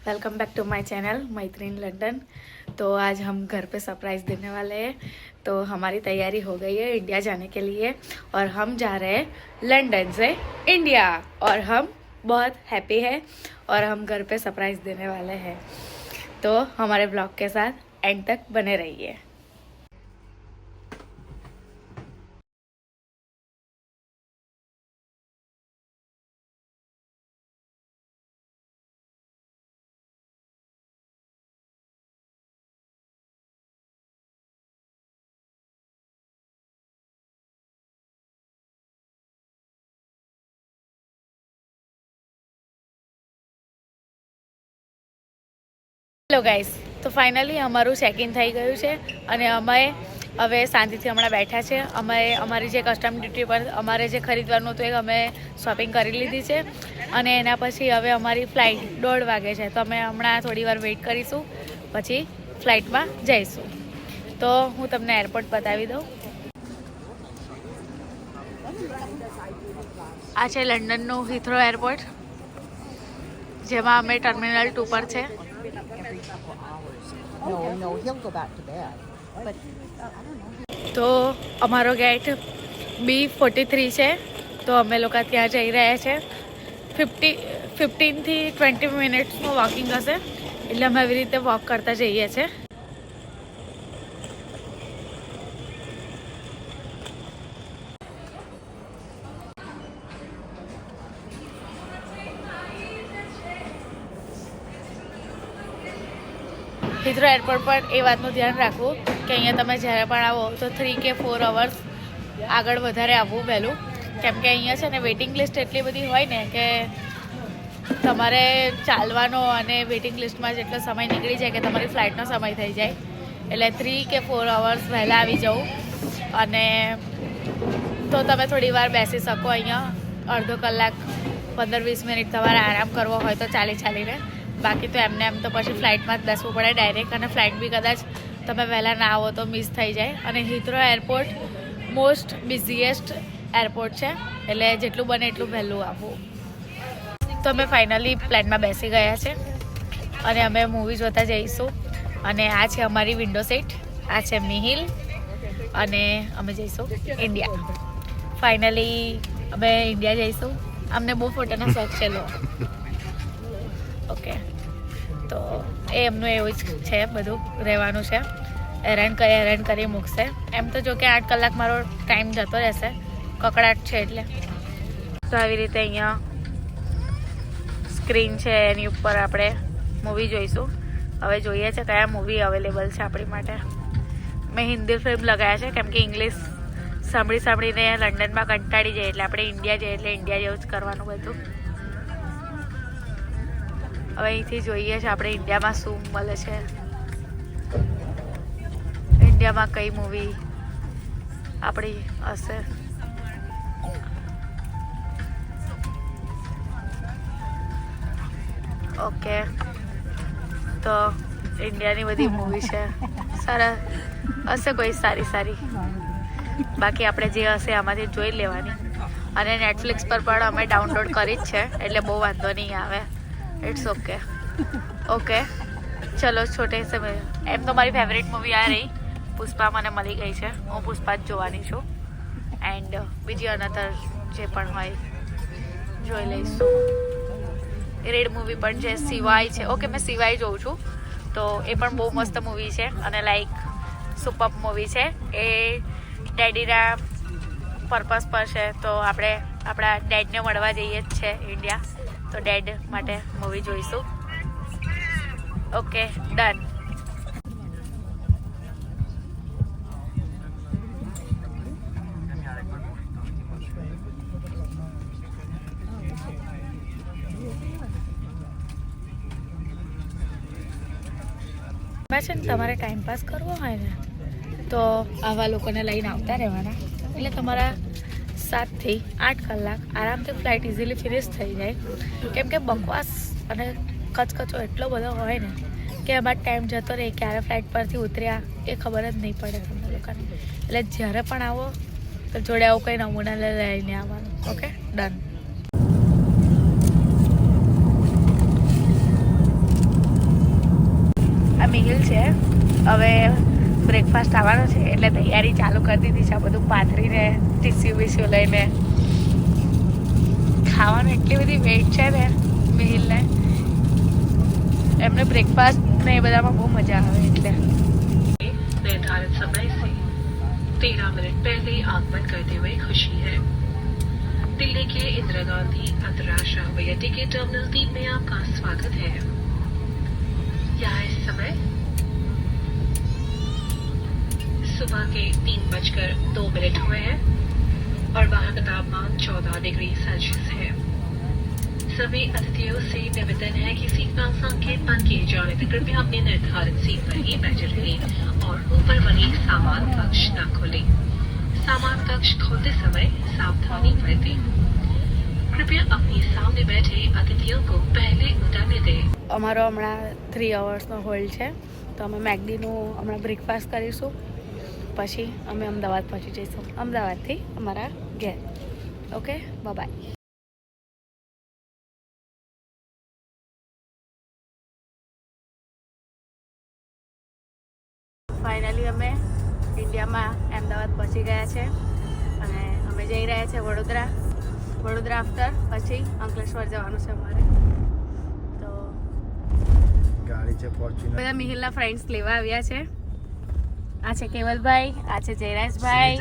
Welcome back to my channel Maitri in London. तो आज हम घर पे सरप्राइज़ देने वाले हैं। तो हमारी तैयारी हो गई है इंडिया जाने के लिए और हम जा रहे हैं लंदन से इंडिया और हम बहुत हैप्पी है और हम घर पे सरप्राइज़ देने वाले हैं। तो हमारे ब्लॉग के साथ एंड तक बने रहिए। હેલો ગાઈસ, તો ફાઇનલી અમારું ચેક ઇન થઈ ગયું છે અને અમે હવે શાંતિથી હમણાં બેઠા છે. અમે અમારી જે કસ્ટમ ડ્યુટી પર અમારે જે ખરીદવાનું હતું એ અમે શોપિંગ કરી લીધી છે અને એના પછી હવે અમારી ફ્લાઇટ 1:30 વાગે છે. તો અમે હમણાં થોડી વાર વેઇટ કરીશું, પછી ફ્લાઇટમાં જઈશું. તો હું તમને એરપોર્ટ બતાવી દઉં. આ છે લંડનનું હિથ્રો એરપોર્ટ, જેમાં અમે ટર્મિનલ 2 પર છે. No, he'll go back to bed. But તો અમારો ગેટ B43 છે. તો અમે લોકો ત્યાં જઈ રહ્યા છે. 15 થી 20 મિનિટ્સનું વોકિંગ હશે, એટલે અમે આવી રીતે વોક કરતા જઈએ છીએ. હિથ્રો એરપોર્ટ પર એ વાતનું ધ્યાન રાખવું કે અહીંયા તમે જ્યારે પણ આવો તો 3 કે 4 અવર્સ આગળ વધારે આવવું વહેલું, કેમ કે અહીંયા છે ને વેઇટિંગ લિસ્ટ એટલી બધી હોય ને કે તમારે ચાલવાનો અને વેઇટિંગ લિસ્ટમાં જેટલો સમય નીકળી જાય કે તમારી ફ્લાઇટનો સમય થઈ જાય. એટલે 3 કે 4 અવર્સ વહેલા આવી જવું અને તો તમે થોડી વાર બેસી શકો. અહીંયા અડધો કલાક 15-20 મિનિટ તમારે આરામ કરવો હોય તો ચાલીને, બાકી તો એમને એમ તો પછી ફ્લાઇટમાં જ બેસવું પડે ડાયરેક્ટ, અને ફ્લાઇટ બી કદાચ તમે વહેલા ના આવો તો મિસ થઈ જાય. અને Heathrow airport most busiest airport છે, એટલે જેટલું બને એટલું વહેલું આવવું. તો અમે ફાઇનલી પ્લેનમાં બેસી ગયા છે અને અમે મૂવી જોતા જઈશું. અને આ છે અમારી વિન્ડો સીટ, આ છે મિહિલ અને અમે જઈશું ઇન્ડિયા. ફાઇનલી અમે ઇન્ડિયા જઈશું. અમને બહુ ફોટોનો શોખ છે. લો ઓકે, તો એ એમનું એવું જ છે, બધું રહેવાનું છે. હેરાન કરી મૂકશે. એમ તો જો કે 8 કલાક મારો ટાઈમ જતો રહેશે, કકડાટ છે એટલે. તો આવી રીતે અહીંયા સ્ક્રીન છે, એની ઉપર આપણે મૂવી જોઈશું. હવે જોઈએ છે કયા મૂવી અવેલેબલ છે આપણી માટે. મેં હિન્દી ફિલ્મ લગાવ્યા છે, કેમ કે ઇંગ્લિશ સાંભળીને લંડનમાં કંટાળી જાય, એટલે આપણે ઇન્ડિયા જઈએ એટલે ઇન્ડિયા જેવું જ કરવાનું બધું. હવે અહીંથી જોઈએ છે આપણે ઇન્ડિયામાં શું મળે છે, ઇન્ડિયામાં કઈ મૂવી આપણી હશે. ઓકે, તો ઇન્ડિયાની બધી મૂવી છે, સરસ હશે કોઈ સારી. બાકી આપણે જે હશે આમાંથી જોઈ લેવાની. અને નેટફ્લિક્સ પર પણ અમે ડાઉનલોડ કરી જ છે, એટલે બહુ વાંધો નહીં આવે. It's okay. ચલો છોટે સે એમ તો મારી ફેવરેટ મૂવી આ રહી પુષ્પા, મને મળી ગઈ છે. હું પુષ્પા જ જોવાની છું. એન્ડ બીજી અનધર જે પણ હોય જોઈ લઈશું. રેડ મૂવી પણ છે, સિવાય છે. ઓકે, મેં સિવાય જોઉં છું, તો એ પણ બહુ મસ્ત મૂવી છે અને લાઈક સુપર મૂવી છે. એ ડેડીના પર્પઝ પર છે. તો આપણે આપણા ડેડને મળવા જઈએ જ છે ઇન્ડિયા, તો ડેડ માટે મૂવી જોઈશું. Okay, done. છે ને તમારે ટાઈમ પાસ કરવો હોય ને તો આવા લોકોને લઈને આવતા રહેવાના, એટલે તમારા 7 થી 8 કલાક આરામથી ફ્લાઇટ ઇઝીલી ફિનિશ થઈ જાય. કેમ કે બકવાસ અને કચકચો એટલો બધો હોય ને કે એમાં ટાઈમ જતો રહે, ક્યારે ફ્લાઇટ પરથી ઉતર્યા એ ખબર જ નહીં પડે તમને લોકોને. એટલે જ્યારે પણ આવો તો જોડે આવું કંઈ નમૂના લઈને આવવાનું. Okay, done. આ મિહિલ છે. હવે બ્રેકફાસ્ટ આવવાનો છે એટલે તૈયારી ચાલુ કરી દીધી છે. આ બધું પાથરીને ટીસ્યુ બીસ્યુ લઈને ખાવાનું એટલી બધી વેઇટ છે ને મિહિલને. એમને બ્રેકફાસ્ટ ને એ બધામાં બહુ મજા આવે એટલે. निर्धारित समय से 13 मिनट पहले आगमन करते हुए खुशी है. दिल्ली के इंदिरा गांधी अंतर्राष्ट्रीय हवाई अड्डे के टर्मिनल 3 में आपका स्वागत है. यहाँ इस समय सुबह के 3:02 हुए हैं और बाहर का तापमान 14 डिग्री सेल्सियस है. सभी अतिथियों से निवेदन है कि सीट का संकेत बंद किए जाने तक कृपया अपनी निर्धारित सीट पर ही बैठे रहें और ऊपर बने सामान कक्ष न खोलें. सामान कक्ष खोलते समय सावधानी बरतें. कृपया अपने सामने बैठे अतिथियों को पहले उतरने दें. અમારો હમણાં 3 અવર્સનો હોલ્ડ છે તો અમે મેકડીનું હમણાં બ્રેકફાસ્ટ કરીશું. પછી અમે અમદાવાદ પહોંચી જઈશું. અમદાવાદથી અમારા ઘેર. Okay, by. ફાઇનલી અમે ઇન્ડિયામાં અમદાવાદ પહોંચી ગયા છે અને અમે જઈ રહ્યા છે વડોદરા આફ્ટર. પછી અંકલેશ્વર જવાનું છે અમારે. તો ગાડી છે ફોર્ચ્યુનર. બધા મિહિલના ફ્રેન્ડ્સ લેવા આવ્યા છે. આ છે કેવલભાઈ, આ છે જયરાજભાઈ,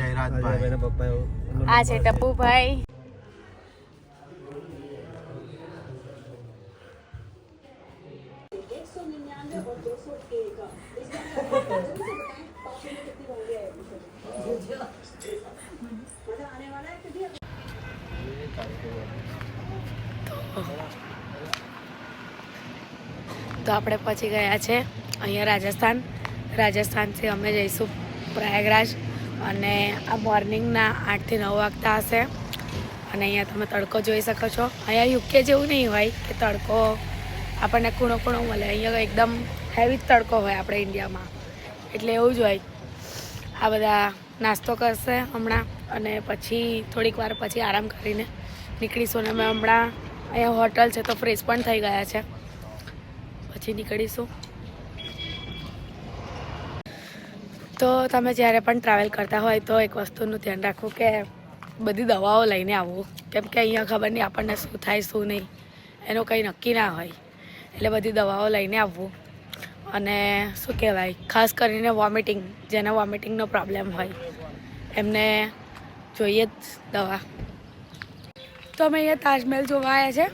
આ છે ટપ્પુભાઈ. તો આપણે પહોંચી ગયા છે અહીંયા રાજસ્થાનથી અમે જઈશું પ્રયાગરાજ. અને આ મોર્નિંગના 8 થી 9 વાગતા હશે. અને અહીંયા તમે તડકો જોઈ શકો છો. અહીંયા યુકે જેવું નહીં હોય કે તડકો આપણને ખૂણો મળે. અહીંયા એકદમ હેવી તડકો હોય આપણે ઇન્ડિયામાં, એટલે એવું જ હોય. આ બધા નાસ્તો કરશે હમણાં અને પછી થોડીક વાર પછી આરામ કરીને નીકળીશું. અને અમે હમણાં અહીંયા હોટલ છે તો ફ્રેશ પણ થઈ ગયા છે. પછી નીકળીશું. તો તમે જ્યારે પણ ટ્રાવેલ કરતા હોય તો એક વસ્તુનું ધ્યાન રાખવું કે બધી દવાઓ લઈને આવવું. કેમ કે અહીંયા ખબર નહીં આપણને શું થાય શું નહીં, એનું કંઈ નક્કી ના હોય. એટલે બધી દવાઓ લઈને આવવું. અને શું કહેવાય, ખાસ કરીને વોમિટિંગ, જેને વોમિટિંગનો પ્રોબ્લેમ હોય એમને જોઈએ જ દવા. તો અમે અહીંયા તાજમહેલ જોવા આવ્યા છે.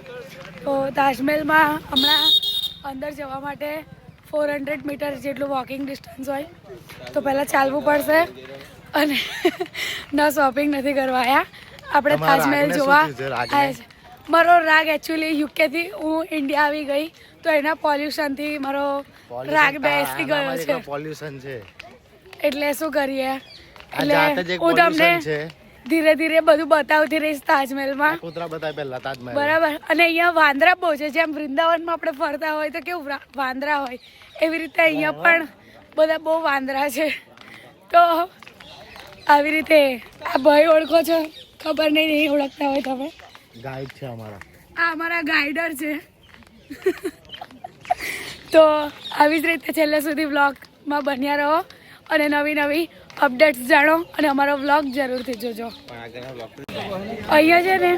તો તાજમહેલમાં હમણાં અંદર જવા માટે 400 મીટર જેટલું વોકિંગ ડિસ્ટન્સ હોય. તો પહેલાં ચાલવું પડશે. અને ના શોપિંગ નથી કરવા આવ્યા, આપણે તાજમહેલ જોવા આવ્યા છે. મારો રાગ એકચ્યુઅલી યુકેથી હું ઇન્ડિયા આવી ગઈ તો એના પોલ્યુશનથી મારો રાગ બેસી ગયો છે. પોલ્યુશન છે એટલે શું કરીએ. એટલે હું તમને ધીરે ધીરે બધું બતાવતી રહીશ તાજમહેલમાં. બરાબર. અને અહીંયા વાંદરા બહુ છે. જેમ વૃંદાવનમાં આપણે ફરતા હોય તો કેવું વાંદરા હોય, એવી રીતે અહીંયા પણ બધા બહુ વાંદરા છે. તો આવી રીતે આ ભાઈ ઓળખો છો? ખબર નહીં ઓળખતા હોય તમે. ગાઈડ છે અમારા. આ અમારા ગાઈડર છે. તો આવી જ રીતે છેલ્લે સુધી વ્લોગમાં બન્યા રહો અને નવી અપડેટ્સ જાણો અને અમારો વ્લોગ જરૂરથી જોજો. અહીંયા છે ને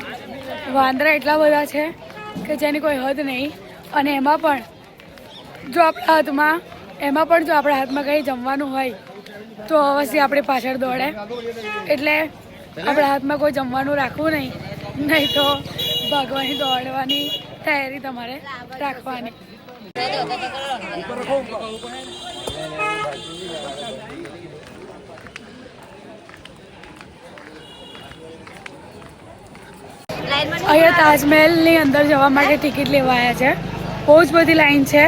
વાંદરા એટલા બધા છે કે જેની કોઈ હદ નહીં. અને એમાં પણ જો આપણા હાથમાં કંઈ જમવાનું હોય તો અવશ્ય આપણી પાછળ દોડે. એટલે આપણા હાથમાં કોઈ જમવાનું રાખવું નહીં તો ભાગવાની દોડવાની તૈયારી તમારે રાખવાની. અહીંયા તાજમહેલની અંદર જવા માટે ટિકિટ લેવા આવ્યા છે. બહુ જ બધી લાઈન છે.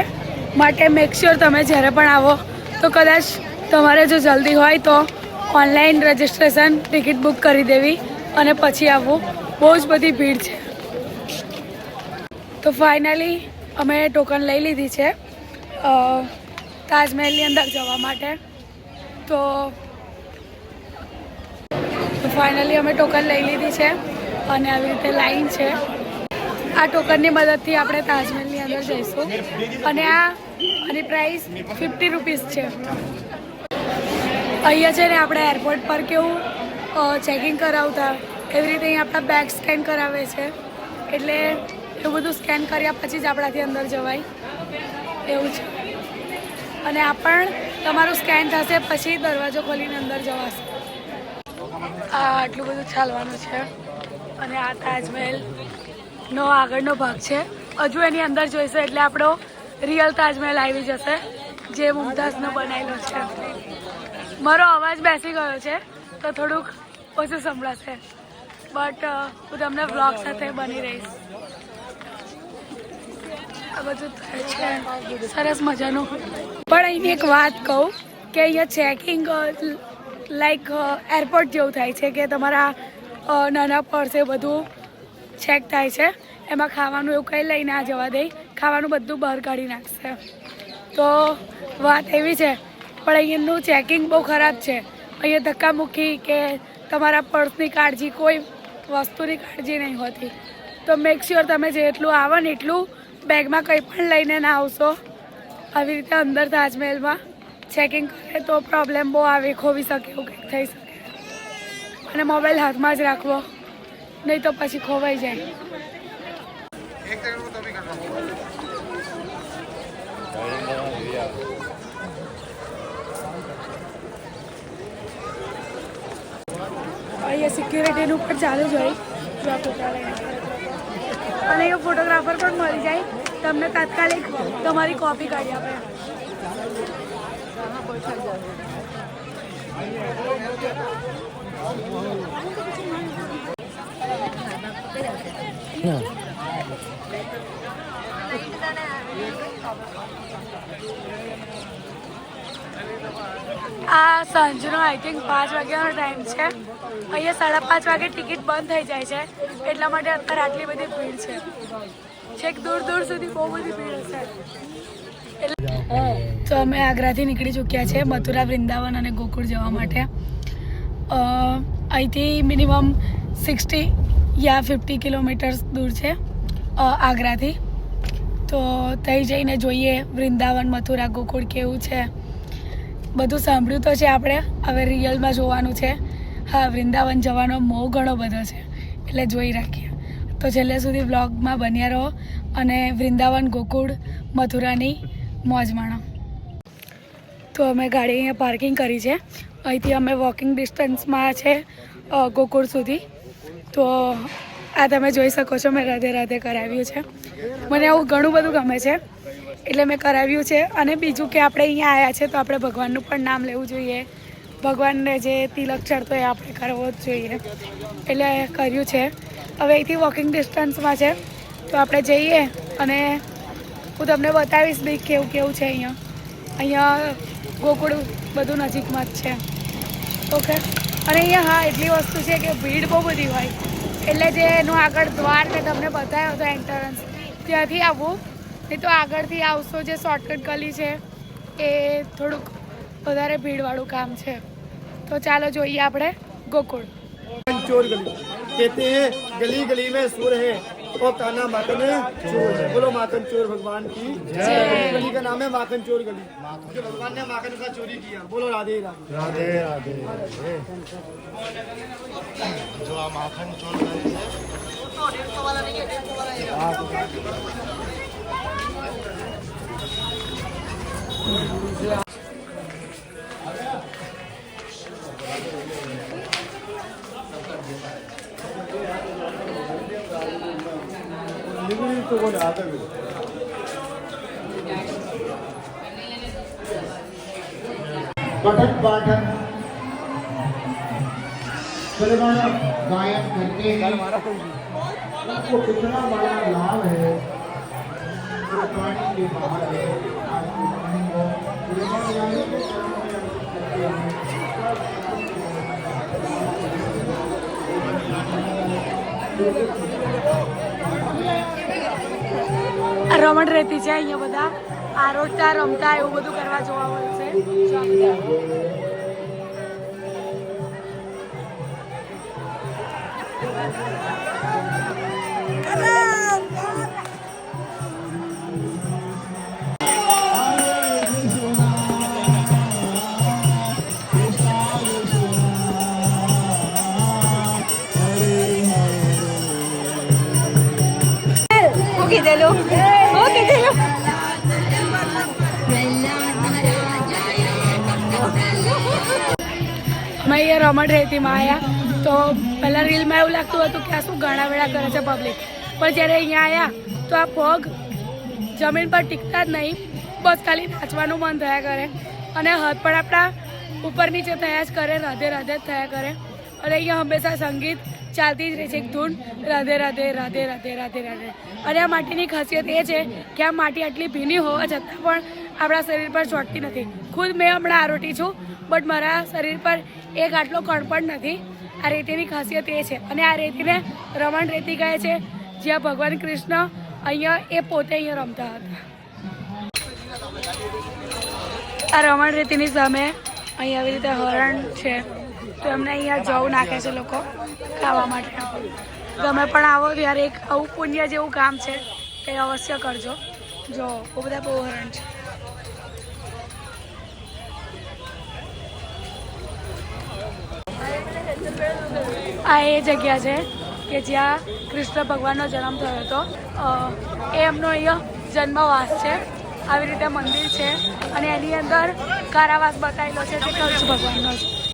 માટે મેક શ્યોર તમે જ્યારે પણ આવો તો કદાચ તમારે જો જલ્દી હોય તો ઓનલાઈન રજિસ્ટ્રેશન ટિકિટ બુક કરી દેવી અને પછી આવવું. બહુ જ બધી ભીડ છે. તો ફાઇનલી અમે ટોકન લઈ લીધી છે તાજમહેલની અંદર જવા માટે. તો ફાઇનલી અમે ટોકન લઈ લીધી છે અને આવી રીતે લાઈન છે. આ ટોકનની મદદથી આપણે તાજમહેલની અંદર જઈશું અને આની પ્રાઇસ 50 રૂપીસ છે. અહીંયા છે ને આપણે એરપોર્ટ પર કેવું ચેકિંગ કરાવતા એવી રીતે અહીં આપણા બેગ સ્કેન કરાવે છે, એટલે એવું બધું સ્કેન કર્યા પછી જ આપણાથી અંદર જવાય એવું છે. અને આ પણ તમારું સ્કેન થશે પછી દરવાજો ખોલીને અંદર જવાશે. આ આટલું બધું ચાલવાનું છે અને આ તાજમહેલનો આગળનો ભાગ છે. હજુ એની અંદર જોઈશે એટલે આપણો રિયલ તાજમહેલ આવી જશે જે મુમતાઝનો બનાવેલો છે. મારો અવાજ બેસી ગયો છે તો થોડુંક ઓછું સંભળાશે, બટ હું તમને વ્લોગ સાથે બની રહીશ. આ બધું થાય છે સરસ મજાનું. પણ અહીંની એક વાત કહું કે અહીંયા ચેકિંગ લાઈક એરપોર્ટ જેવું થાય છે કે તમારા નાના પર્સે બધું ચેક થાય છે. એમાં ખાવાનું એવું કંઈ લઈને આ જવા દે, ખાવાનું બધું બહાર કાઢી નાખશે. તો વાત એવી છે. પણ અહીંયાનું ચેકિંગ બહુ ખરાબ છે. અહીંયા ધક્કામુક્કી કે તમારા પર્સની કાળજી, કોઈ વસ્તુની કાળજી નહીં હોતી. તો મેક શ્યોર તમે જેટલું આવો ને એટલું બેગમાં કંઈ પણ લઈને ના આવશો. આવી રીતે અંદર તાજમહેલમાં ચેકિંગ કરે તો પ્રોબ્લેમ બહુ આવે, ખોવી શકે એવું કંઈક થઈ શકે. અને મોબાઈલ હાથમાં જ રાખવો, નહીં તો પછી ખોવાઈ જાય. અહીંયા સિક્યુરિટીનું પણ ચાલુ જ હોય જો આ ફોટા લઈને. અને એ ફોટોગ્રાફર પણ મળી જાય, તમને તાત્કાલિક તમારી કોપી કાઢી આપે. આ સાંજનો આઈ થિંક 5 વાગ્યાનો ટાઈમ છે. અહીંયા 5:30 વાગે ટિકિટ બંધ થઈ જાય છે, એટલા માટે અત્યારે આટલી બધી ભીડ છે. છેક દૂર દૂર સુધી બહુ બધી ભીડ હશે. તો અમે આગ્રાથી નીકળી ચૂક્યા છે મથુરા, વૃંદાવન અને ગોકુળ જવા માટે. અહીંથી મિનિમમ 60 યા 50 કિલોમીટર્સ દૂર છે આગ્રાથી. તો ત્યાં જઈને જોઈએ વૃંદાવન, મથુરા, ગોકુળ કેવું છે. બધું સાંભળ્યું તો છે આપણે, હવે રિયલમાં જોવાનું છે. હા, વૃંદાવન જવાનો મોહ ઘણો બધો છે એટલે જોઈ રાખીએ. તો છેલ્લે સુધી વ્લોગમાં બન્યા રહો અને વૃંદાવન, ગોકુળ, મથુરાની મોજ માણો. તો અમે ગાડી અહીંયા પાર્કિંગ કરી છે. અહીંથી અમે વોકિંગ ડિસ્ટન્સમાં છે ગોકુળ સુધી. તો આ તમે જોઈ શકો છો, મેં રાધે રાધે કરાવ્યું છે. મને આવું ઘણું બધું ગમે છે એટલે મેં કરાવ્યું છે. અને બીજું કે આપણે અહીંયા આવ્યા છે તો આપણે ભગવાનનું પણ નામ લેવું જોઈએ. ભગવાનને જે તિલક ચડતો એ આપણે કરવો જ જોઈએ એટલે કર્યું છે. હવે અહીંથી વોકિંગ ડિસ્ટન્સમાં છે તો આપણે જઈએ અને હું તમને બતાવીશ બી કેવું કેવું છે અહીંયા. અહીંયા ગોકુળ બધું નજીકમાં જ છે. ઓકે. અને અહીંયા હા એટલી વસ્તુ છે કે ભીડ બહુ બધી હોય એટલે જે એનું આગળ દ્વાર મેં તમને બતાવ્યો હતો એન્ટ્રન્સ, ત્યાંથી આવવું. નહીં તો આગળથી આવશો જે શોર્ટકટ ગલી છે એ થોડુંક વધારે ભીડવાળું કામ છે. તો ચાલો જોઈએ આપણે ગોકુળ. चोर गली कहते हैं, गली गली में सुर है और कान्हा माखन चोर है. बोलो माखन चोर भगवान की जय. गली का नाम है माखन चोर गली, जो भगवान ने माखन का चोरी किया. बोलो राधे राधे. राधे राधे. जो आ माखन चोर गली है. तो बोले आता भी पठन पाठन सलमान गायन करके उनको कितना बड़ा लाभ है. पानी के बाहर है રમણ રહેતી છે અહીંયા. બધા આરોટતા રમતા એવું બધું કરવા જોવા મળશે. રમણ રેતીમાં આવ્યા તો પહેલાં રીલમાં એવું લાગતું હતું કે આ શું ગાણા વેળા કરે છે પબ્લિક, પણ જ્યારે અહીંયા આવ્યા તો આ પગ જમીન પર ટીકતા જ નહીં, બસ ખાલી નાચવાનું મન થયા કરે અને હાથ પણ આપણા ઉપર નીચે થયા જ કરે, રાધે રાધે જ થયા કરે. અને અહીંયા હંમેશા સંગીત ચાલતી જ રહે છે, એક ધૂન રાધે રાધે રાધે રાધે રાધે રાધે. અને આ માટીની ખાસિયત એ છે કે આ માટી આટલી ભીની હોવા છતાં પણ આપણા શરીર પર ચોંટતી નથી. ખુદ મેં હમણાં આરોટી છું, બટ મારા શરીર પર એક આટલો કણ પણ નથી. આ રેતીની ખાસિયત એ છે. અને આ રેતીને રમણ રેતી કહે છે, જ્યાં ભગવાન કૃષ્ણ અહીંયા એ પોતે અહીંયા રમતા હતા. આ રમણ રેતીની સામે અહીંયા આવી રીતે હરણ છે, તો એમને અહીંયા જવ નાખે છે લોકો ખાવા માટે. તમે પણ આવો ત્યારે એક આવું પુણ્ય જેવું કામ છે તે અવશ્ય કરજો. જો બહુ બધા બહુ હરણ છે. આ એ જગ્યા છે કે જ્યાં કૃષ્ણ ભગવાનનો જન્મ થયો હતો. એ એમનો અહીંયા જન્મવાસ છે. આવી રીતે મંદિર છે અને એની અંદર કારાવાસ બતાવેલો છે તે કૃષ્ણ ભગવાનનો છે.